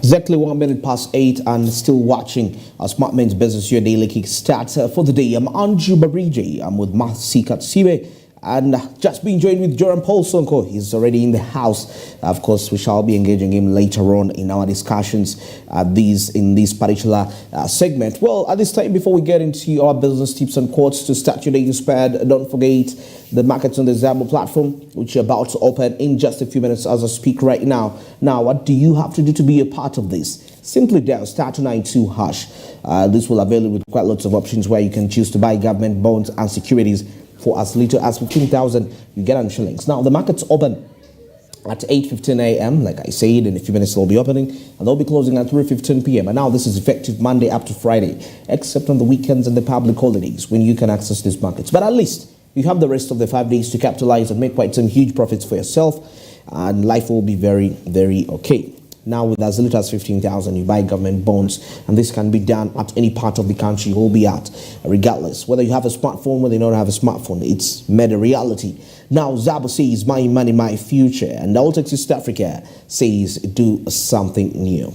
Exactly 1 minute past 8 and still watching Smart Men's Business, your daily kickstart for the day. I'm Anju Bariji. I'm with Masika Tsibe and just being joined with Joram Paul Sonko. He's already in the house. Of course, we shall be engaging him later on in our discussions in this particular segment. Well, at this time, before we get into our business tips and quotes to start your day inspired, don't forget the markets on the Zabo platform, which are about to open in just a few minutes as I speak right now. Now, what do you have to do to be a part of this? Simply dial *292#. This will avail you with quite lots of options where you can choose to buy government bonds and securities for as little as 15,000 you get on shillings. Now, the markets open at 8:15 a.m. Like I said, in a few minutes they'll be opening, and they'll be closing at 3:15 p.m. And now this is effective Monday up to Friday, except on the weekends and the public holidays when you can access these markets. But at least you have the rest of the 5 days to capitalize and make quite some huge profits for yourself, and life will be very, very okay. Now, with as little as 15,000, you buy government bonds, and this can be done at any part of the country you will be at, regardless. Whether you have a smartphone, whether you don't have a smartphone, it's made a reality. Now, Zabo says, my money, my future, and Altex East Africa says, do something new.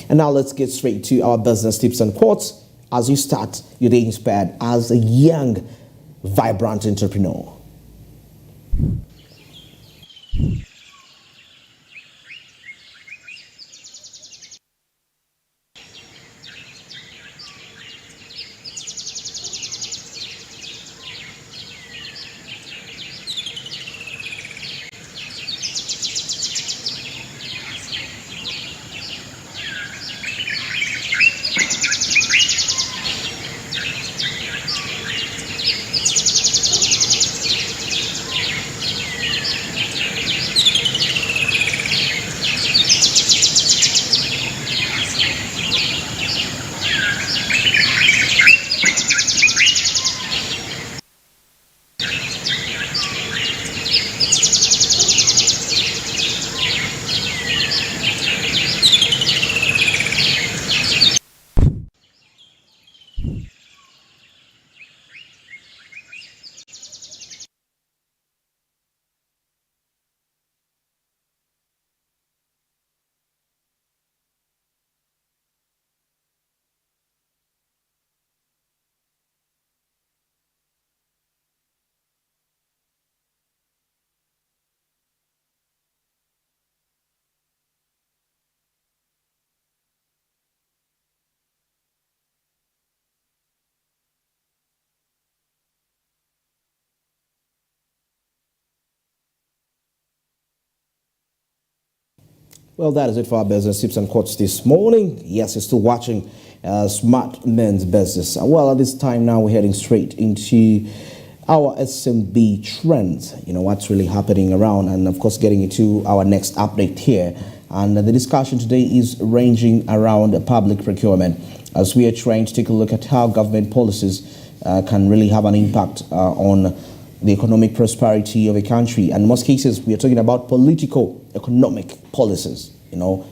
And now let's get straight to our business tips and quotes as you start your day inspired as a young, vibrant entrepreneur. Well, that is it for our business tips and quotes this morning. Yes, you're still watching Smart Men's Business. Well, at this time now, we're heading straight into our SMB trends. You know, what's really happening around, and of course, getting into our next update here. And the discussion today is ranging around public procurement, as we are trying to take a look at how government policies can really have an impact on the economic prosperity of a country. And in most cases, we are talking about political economic policies, you know,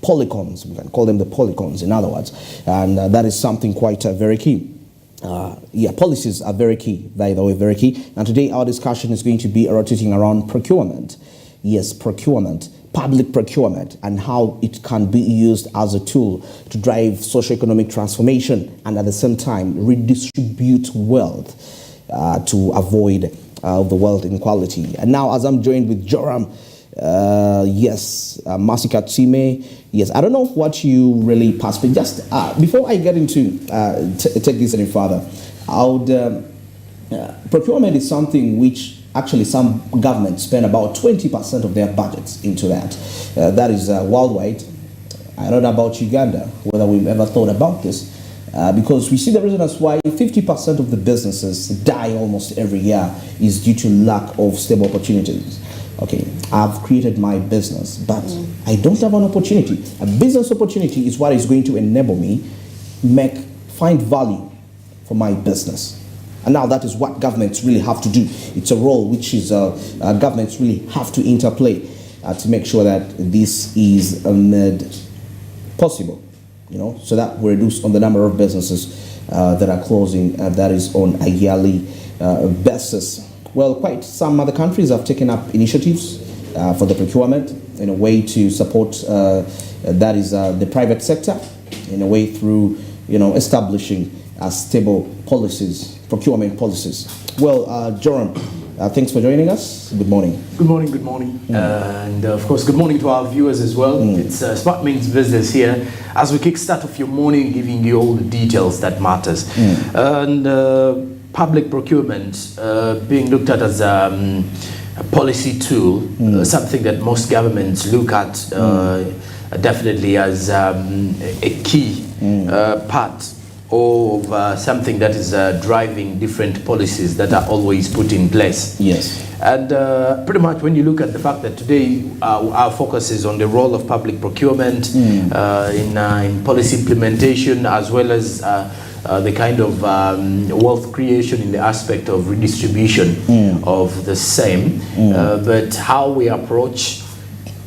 polygons. We can call them the polygons, in other words. And that is something quite very key. Policies are very key, by the way, very key. And today our discussion is going to be rotating around procurement. Yes, procurement, public procurement, and how it can be used as a tool to drive socioeconomic transformation and at the same time redistribute wealth to avoid the wealth inequality. And now, as I'm joined with Joram, Masika Tsibe, yes, I don't know what you really pass, but just before I get into take this any further, I would procurement is something which actually some governments spend about 20% of their budgets into that. That is worldwide. I don't know about Uganda, whether we've ever thought about this. Because we see the reason as why 50% of the businesses die almost every year is due to lack of stable opportunities. Okay, I've created my business, but I don't have an opportunity. A business opportunity is what is going to enable me find value for my business. And now that is what governments really have to do. It's a role which is governments really have to interplay to make sure that this is made possible. You know, so that we reduce on the number of businesses that are closing, that is on a yearly basis. Well, quite some other countries have taken up initiatives for the procurement, in a way to support that is the private sector, in a way through establishing stable policies, procurement policies. Well, Joram, thanks for joining us. Good morning. Good morning, good morning. And of course, good morning to our viewers as well. It's Smart Means Business here as we kickstart off your morning, giving you all the details that matters. And public procurement being looked at as a policy tool, something that most governments look at definitely as a key part of something that is driving different policies that are always put in place. Yes. And pretty much when you look at the fact that today our focus is on the role of public procurement in policy implementation, as well as the kind of wealth creation in the aspect of redistribution of the same, but how we approach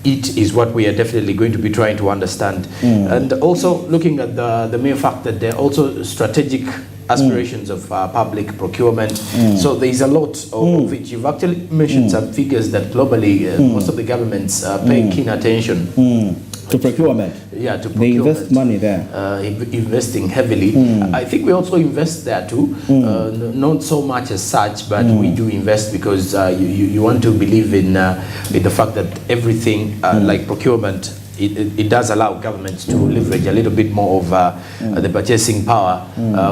it is what we are definitely going to be trying to understand. And also looking at the mere fact that there are also strategic aspirations of public procurement. So there is a lot of it. You've actually mentioned some figures that globally most of the governments pay keen attention to procurement. Yeah, to procurement. They invest money there. Investing heavily. I think we also invest there too. Not so much as such, but we do invest because you want to believe in the fact that everything like procurement, it does allow governments to leverage a little bit more of the purchasing power,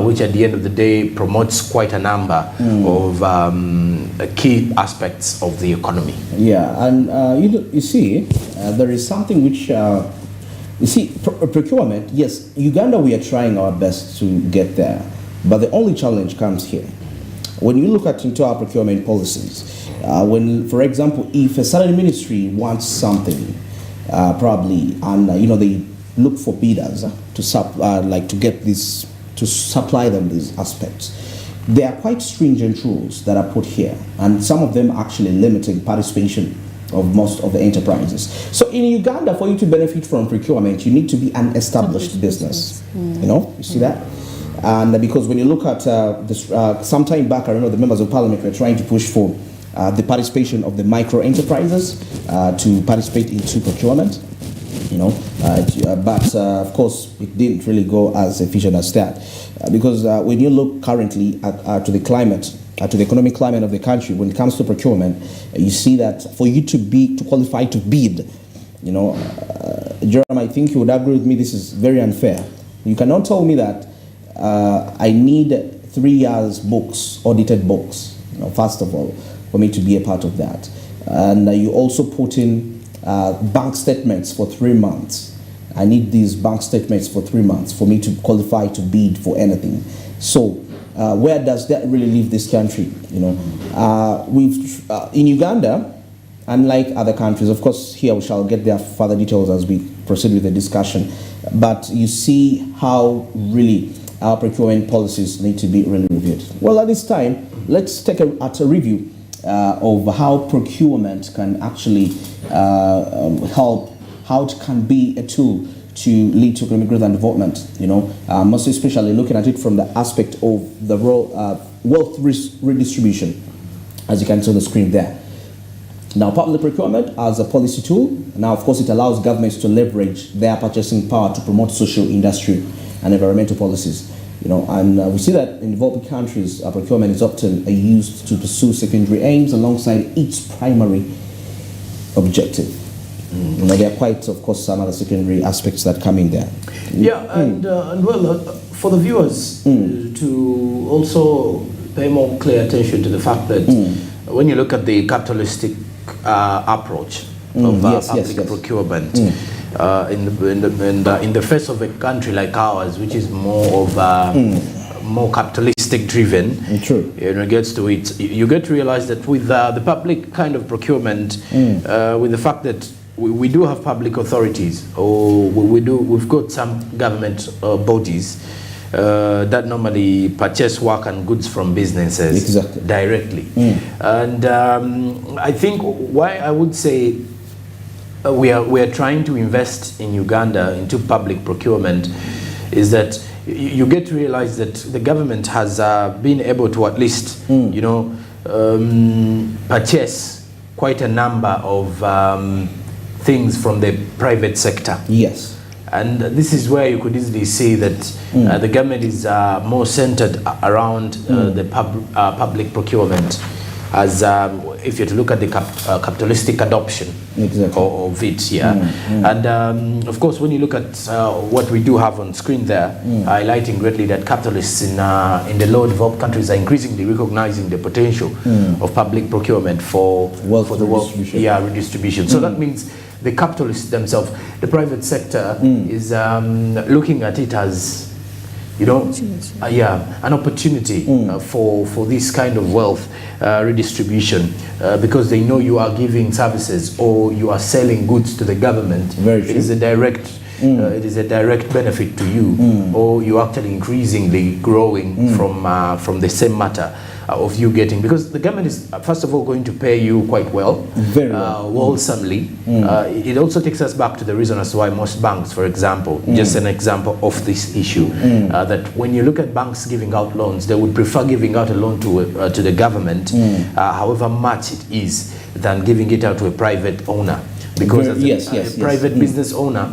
which at the end of the day promotes quite a number of key aspects of the economy. Yeah, and you see, there is something which, you see, procurement, yes, Uganda, we are trying our best to get there, but the only challenge comes here. When you look at into our procurement policies, when, for example, if a certain ministry wants something, probably, and they look for bidders to get this, to supply them these aspects. There are quite stringent rules that are put here, and some of them actually limiting participation of most of the enterprises. So in Uganda, for you to benefit from procurement, you need to be an established business. You see that? And because when you look at this, some time back, I remember the members of parliament were trying to push for the participation of the micro enterprises to participate into procurement, but of course it didn't really go as efficient as that, because when you look currently at to the climate, to the economic climate of the country, when it comes to procurement, you see that for you to qualify to bid, Jerome, I think you would agree with me, this is very unfair. You cannot tell me that I need 3 years books, audited books, first of all, for me to be a part of that. And you also put in bank statements for 3 months. I need these bank statements for 3 months for me to qualify to bid for anything. So where does that really leave this country? We've in Uganda, unlike other countries, of course here we shall get their further details as we proceed with the discussion, but you see how really our procurement policies need to be really reviewed. Well, at this time, let's take a review of how procurement can actually help, how it can be a tool to lead to economic growth and development, most especially looking at it from the aspect of the role wealth redistribution, as you can see on the screen there. Now, public procurement as a policy tool, now of course it allows governments to leverage their purchasing power to promote social, industrial and environmental policies. And we see that in developing countries, procurement is often used to pursue secondary aims alongside its primary objective. There are quite, of course, some other secondary aspects that come in there. Yeah, and well, for the viewers to also pay more clear attention to the fact that when you look at the capitalistic approach of public procurement, in the face of a country like ours, which is more of more capitalistic driven, True. In regards to it, you get to realize that with the public kind of procurement, with the fact that we do have public authorities, or we've got some government bodies that normally purchase work and goods from businesses directly. And I think why I would say we are trying to invest in Uganda into public procurement is that you get to realize that the government has been able to at least purchase quite a number of things from the private sector. Yes. And this is where you could easily see that the government is more centered around the public procurement, as if you're to look at the capitalistic adoption of it, And of course, when you look at what we do have on screen there, highlighting greatly that capitalists in the low developed countries are increasingly recognizing the potential of public procurement for the wealth redistribution. So that means the capitalists themselves, the private sector, is looking at it as, an opportunity for this kind of wealth redistribution, because they know you are giving services or you are selling goods to the government. Very true. It is a direct benefit to you, or you're actually increasingly growing from the same matter of you getting, because the government is first of all going to pay you quite well, very well, wholesomely. It also takes us back to the reason as to why most banks, for example, just an example of this issue, that when you look at banks giving out loans, they would prefer giving out a loan to the government, however much it is, than giving it out to a private owner, because as a private business owner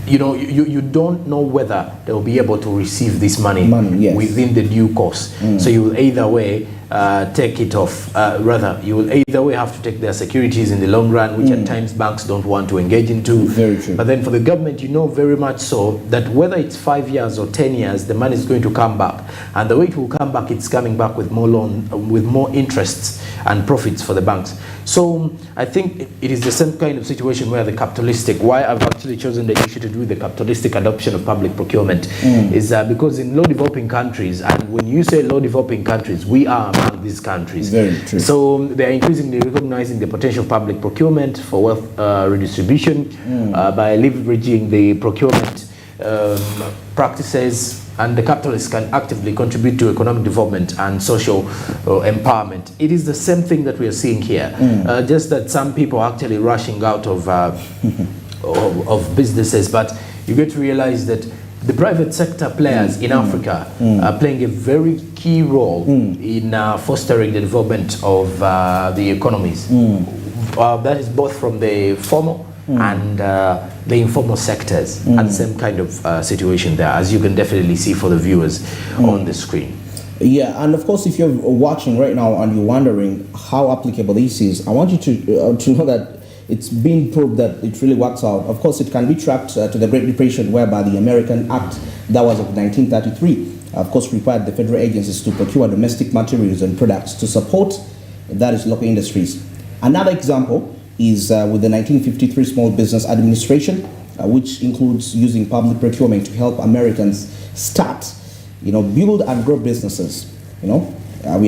you don't know whether they'll be able to receive this money within the due course. So you will either way take it off, you will either way have to take their securities in the long run, which at times banks don't want to engage into. Very true. But then for the government, very much so that whether it's 5 years or 10 years, the money is going to come back. And the way it will come back, it's coming back with more with more interests and profits for the banks. So I think it is the same kind of situation where the why I've actually chosen the issue to do the capitalistic adoption of public procurement is because in low developing countries, and when you say low developing countries, we are among these countries. Very true. So they are increasingly recognizing the potential of public procurement for wealth redistribution by leveraging the procurement practices, and the capitalists can actively contribute to economic development and social empowerment. It is the same thing that we are seeing here, just that some people are actually rushing out of businesses, but you get to realize that the private sector players in Africa are playing a very key role in fostering the development of the economies. That is both from the formal and the informal sectors, and the same kind of situation there, as you can definitely see for the viewers on the screen. Yeah, and of course, if you're watching right now and you're wondering how applicable this is, I want you to know that it's been proved that it really works out. Of course, it can be tracked to the Great Depression, whereby the American Act that was of 1933, of course, required the federal agencies to procure domestic materials and products to support that is local industries. Another example is with the 1953 Small Business Administration, which includes using public procurement to help Americans start, build and grow businesses. We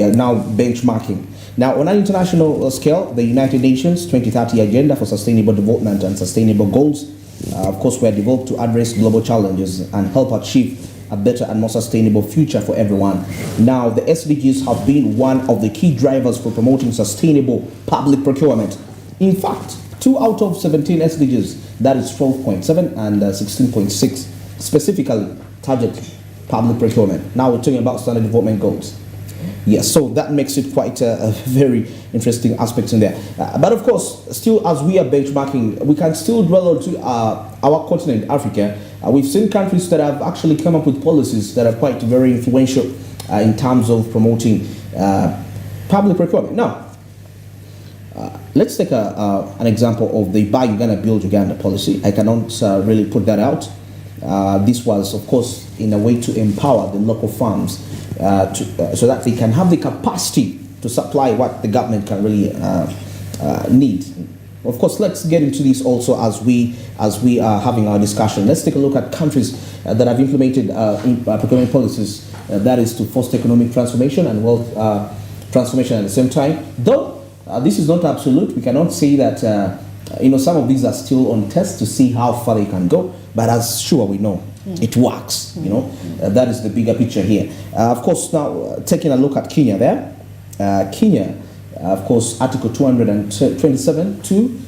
are now benchmarking. Now, on an international scale, the United Nations 2030 Agenda for Sustainable Development and Sustainable Goals, of course, were developed to address global challenges and help achieve a better and more sustainable future for everyone. Now, the SDGs have been one of the key drivers for promoting sustainable public procurement. In fact, 2 out of 17 SDGs, that is 12.7 and 16.6, specifically target public procurement. Now we're talking about standard development goals. Yes, so that makes it quite a very interesting aspect in there. But of course, still as we are benchmarking, we can still dwell onto our continent, Africa. We've seen countries that have actually come up with policies that are quite very influential in terms of promoting public procurement. Now, let's take an example of the Buy Uganda, Build Uganda policy. I cannot really put that out. This was, of course, in a way to empower the local farms so that they can have the capacity to supply what the government can really need. Of course, let's get into this also as we are having our discussion. Let's take a look at countries that have implemented procurement policies, that is to foster economic transformation and wealth transformation at the same time. Though this is not absolute, we cannot say that some of these are still on test to see how far they can go, but as sure we know, it works. That is the bigger picture here. Of course, now taking a look at Kenya there. Kenya, of course, Article 227(2),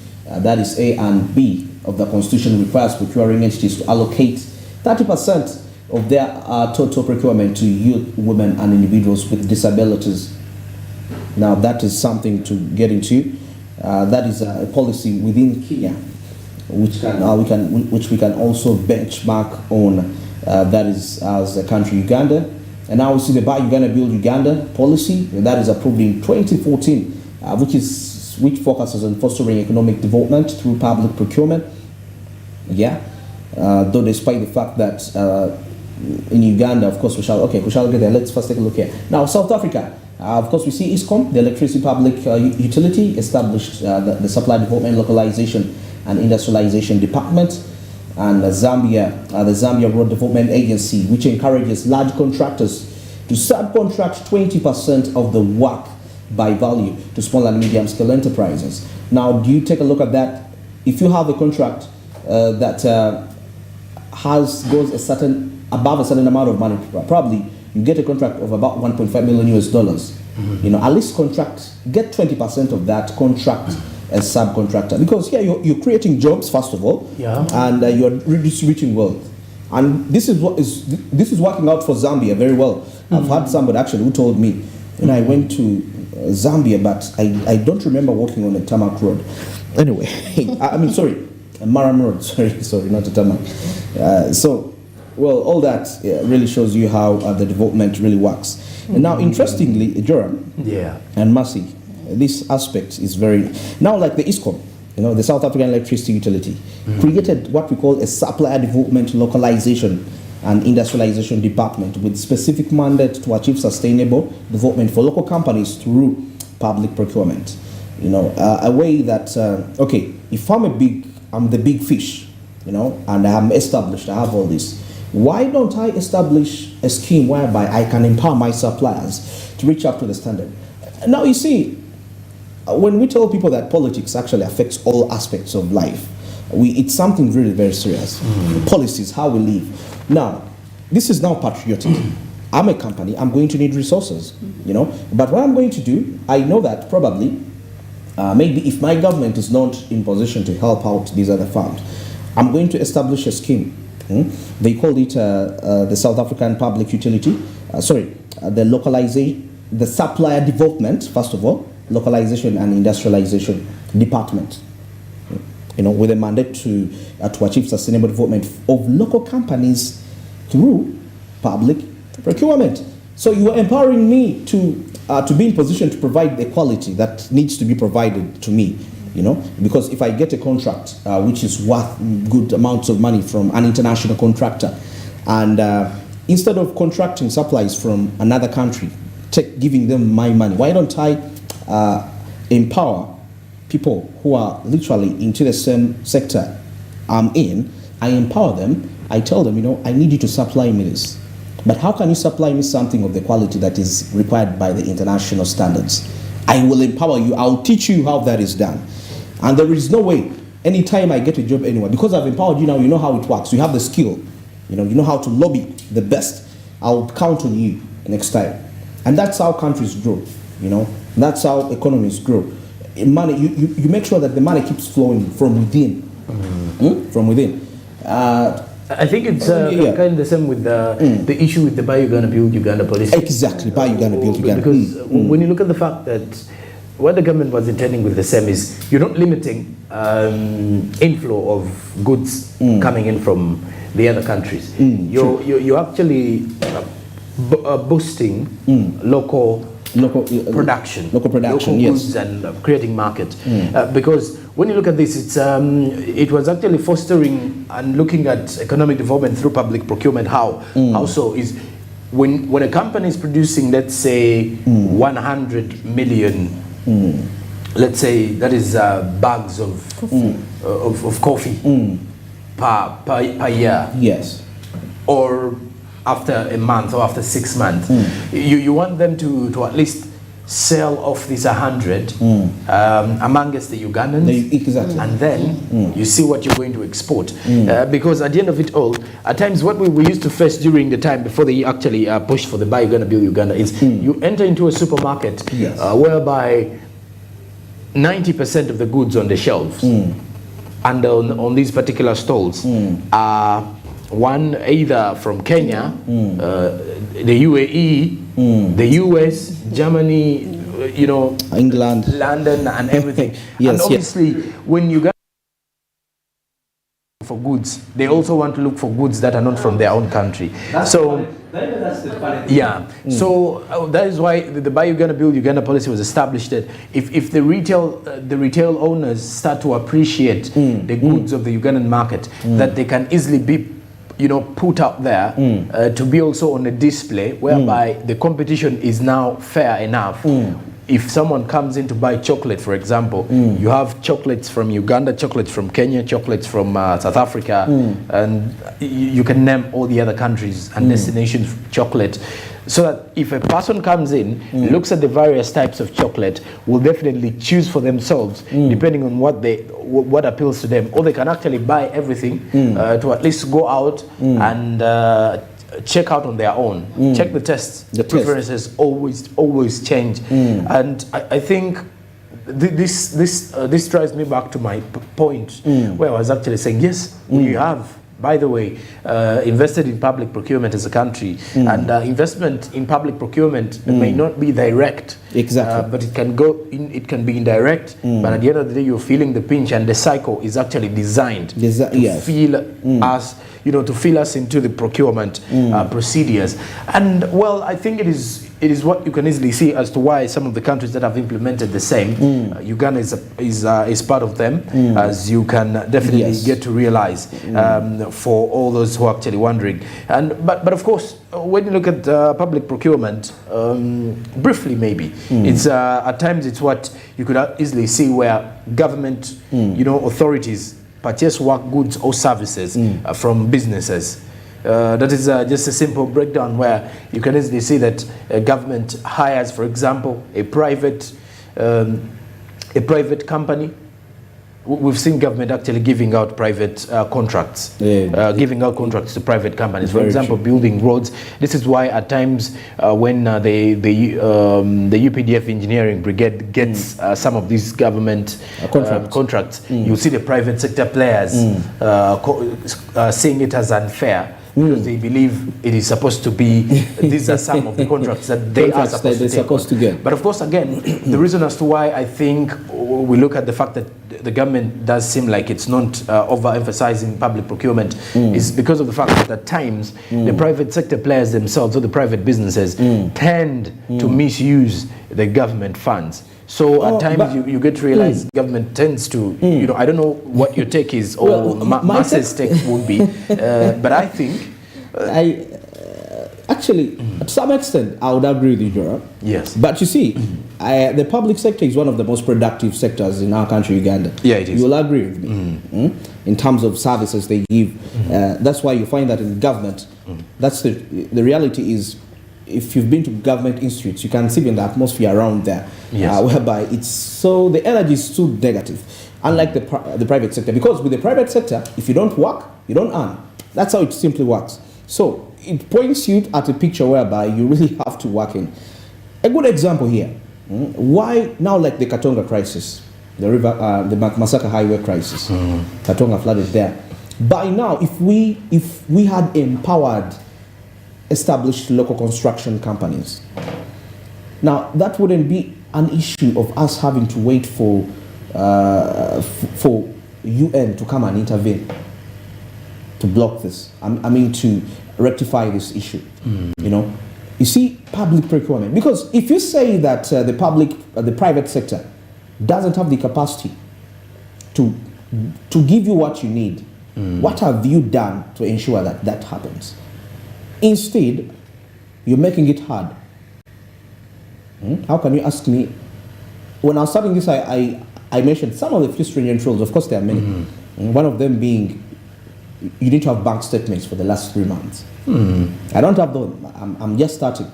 that is A and B of the Constitution, requires procuring entities to allocate 30% of their total procurement to youth, women, and individuals with disabilities. Now that is something to get into. That is a policy within Kenya, which we can also benchmark on. That is as a country Uganda, and now we see the Buy Uganda Build Uganda policy that is approved in 2014, which focuses on fostering economic development through public procurement. Though despite the fact that in Uganda, of course, we shall get there. Let's first take a look here. Now, South Africa, of course, we see ISCOM, the electricity public utility, established the Supply Development, Localization and Industrialization Department, and Zambia, the Zambia Road Development Agency, which encourages large contractors to subcontract 20% of the work by value to small and medium scale enterprises. Now, do you take a look at that? If you have a contract that goes above a certain amount of money, probably you get a contract of about 1.5 million US dollars. At least get 20% of that contract as subcontractor, because here you're creating jobs first of all, and you're redistributing wealth, and this is working out for Zambia very well. I've had somebody actually who told me, I went to Zambia, but I don't remember walking on a tarmac road. Anyway, a Maram road. Sorry, not a tarmac. All that really shows you how the development really works. And now, interestingly, Joram and Mercy, this aspect is very, now like the ISCOM, the South African Electricity Utility, created what we call a Supplier Development, Localization and Industrialization Department with specific mandate to achieve sustainable development for local companies through public procurement. A way that, if I'm the big fish, and I'm established, I have all this, why don't I establish a scheme whereby I can empower my suppliers to reach up to the standard? Now, you see, when we tell people that politics actually affects all aspects of life, it's something really very serious. Policies, how we live. Now, this is now patriotic. I'm a company, I'm going to need resources, But what I'm going to do, I know that probably, maybe if my government is not in position to help out these other farms, I'm going to establish a scheme. They called it the South African Public Utility, the Supplier Development, first of all, Localization and Industrialization Department, with a mandate to achieve sustainable development of local companies through public procurement. So you are empowering me to be in position to provide the quality that needs to be provided to me. Because if I get a contract which is worth good amounts of money from an international contractor, and instead of contracting supplies from another country, giving them my money, why don't I empower people who are literally into the same sector I'm in? I empower them. I tell them, I need you to supply me this. But how can you supply me something of the quality that is required by the international standards? I will empower you. I'll teach you how that is done. And there is no way, anytime I get a job anywhere, because I've empowered you now, you know how it works. You have the skill. You know how to lobby the best. I'll count on you next time. And that's how countries grow. That's how economies grow. Money, you make sure that the money keeps flowing from within. From within. I think it's kind of the same with the issue with the Buy Uganda Build Uganda policy. Exactly, Buy Uganda Build Uganda. Because when you look at the fact that what the government was intending with the SEM is you're not limiting inflow of goods coming in from the other countries. You're actually boosting local production, local goods, and creating market. Because when you look at this, it was actually fostering and looking at economic development through public procurement. How so is when a company is producing, let's say, 100 million. Let's say that is bags of coffee per year. Yes. Or after a month or after 6 months, you want them to at least sell off these 100 amongst the Ugandans. Exactly. And then you see what you're going to export. Because at the end of it all, at times what we used to face during the time before they actually pushed for the Buy Uganda Build Uganda is you enter into a supermarket whereby 90% of the goods on the shelves and on these particular stalls are one either from Kenya, the UAE, the US, Germany, you know, England, London, and everything. Yes, and obviously, when you for goods, they also want to look for goods that are not from their own country. That's the funny thing. Yeah. So that is why the Buy Uganda, Build Uganda policy was established. That if the retail owners start to appreciate the goods of the Ugandan market, that they can easily be, you know, put out there to be also on a display, whereby the competition is now fair enough. If someone comes in to buy chocolate, for example, you have chocolates from Uganda, chocolates from Kenya, chocolates from South Africa, and you can name all the other countries and destinations of chocolate. So that if a person comes in, looks at the various types of chocolate, will definitely choose for themselves, depending on what appeals to them. Or they can actually buy everything to at least go out and check out on their own, check the tests. The preferences always change, and I think this drives me back to my point where I was actually saying, yes, we have, by the way, invested in public procurement as a country, and investment in public procurement may not be direct, but it can be indirect. But at the end of the day, you're feeling the pinch, and the cycle is actually designed to feel us, you know, to fill us into the procurement procedures. And well, I think it is what you can easily see as to why some of the countries that have implemented the same, Uganda is part of them, as you can definitely get to realize, for all those who are actually wondering. And but of course, when you look at public procurement, briefly maybe, it's at times it's what you could easily see where government, you know, authorities purchase work, goods or services from businesses. That is just a simple breakdown where you can easily see that a government hires, for example, a private company. We've seen government actually giving out private contracts, giving out contracts to private companies. For example, building roads. This is why at times when the UPDF Engineering Brigade gets some of these government contracts, you'll see the private sector players seeing it as unfair. Because they believe it is supposed to be, these are some of the contracts that they are supposed to get. But of course, again, the reason as to why I think we look at the fact that the government does seem like it's not overemphasizing public procurement is because of the fact that at times the private sector players themselves, or the private businesses, tend to misuse the government funds. So at times you get to realize government tends to, you know, I don't know what your take is, or Marcel's take would be, but I think... Actually, to some extent, I would agree with you, Joram. Yes. But you see, the public sector is one of the most productive sectors in our country, Uganda. Yeah, it is. You will agree with me. In terms of services they give. That's why you find that in government, that's the reality is, if you've been to government institutes, you can see in the atmosphere around there, whereby it's so, the energy is too negative, unlike the private sector. Because with the private sector, if you don't work, you don't earn. That's how it simply works. So it points you at a picture whereby you really have to work in. A good example here, why now, like the Katonga crisis, the Masaka Highway crisis, Katonga flooded there. By now, if we had empowered established local construction companies, now that wouldn't be an issue of us having to wait for UN to come and intervene to block this. I mean to rectify this issue. You know, you see, public procurement, because if you say that the private sector doesn't have the capacity to give you what you need, what have you done to ensure that that happens? Instead, you're making it hard. How can you ask me? When I was starting this, I mentioned some of the few stringent rules. Of course, there are many. One of them being, you need to have bank statements for the last 3 months. I don't have them. I'm just starting.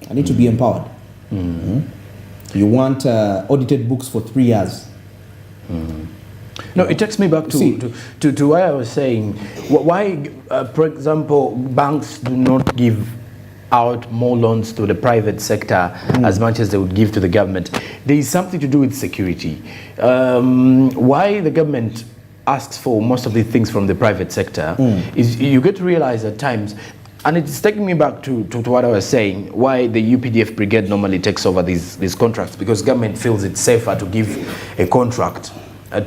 I need to be empowered. You want audited books for 3 years. No, it takes me back to why I was saying, why, for example, banks do not give out more loans to the private sector as much as they would give to the government. There is something to do with security. Why the government asks for most of the things from the private sector is you get to realize at times And it's taking me back to what I was saying, why the UPDF brigade normally takes over these contracts, because government feels it's safer to give a contract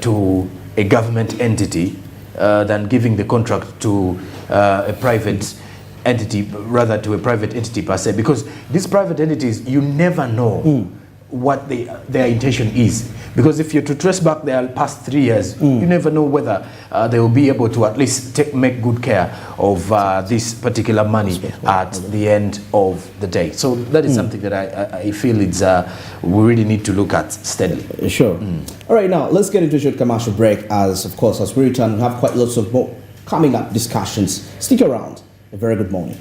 to a government entity than giving the contract to a private entity, rather to a private entity per se, because these private entities, you never know what their intention is. Because if you're to trace back their past 3 years, you never know whether they will be able to at least make good care of this particular money at the end of the day. So that is something that I feel it's we really need to look at steadily. Sure. All right, now let's get into a short commercial break. As of course, as we return, we have quite lots of more coming up discussions. Stick around. A very good morning.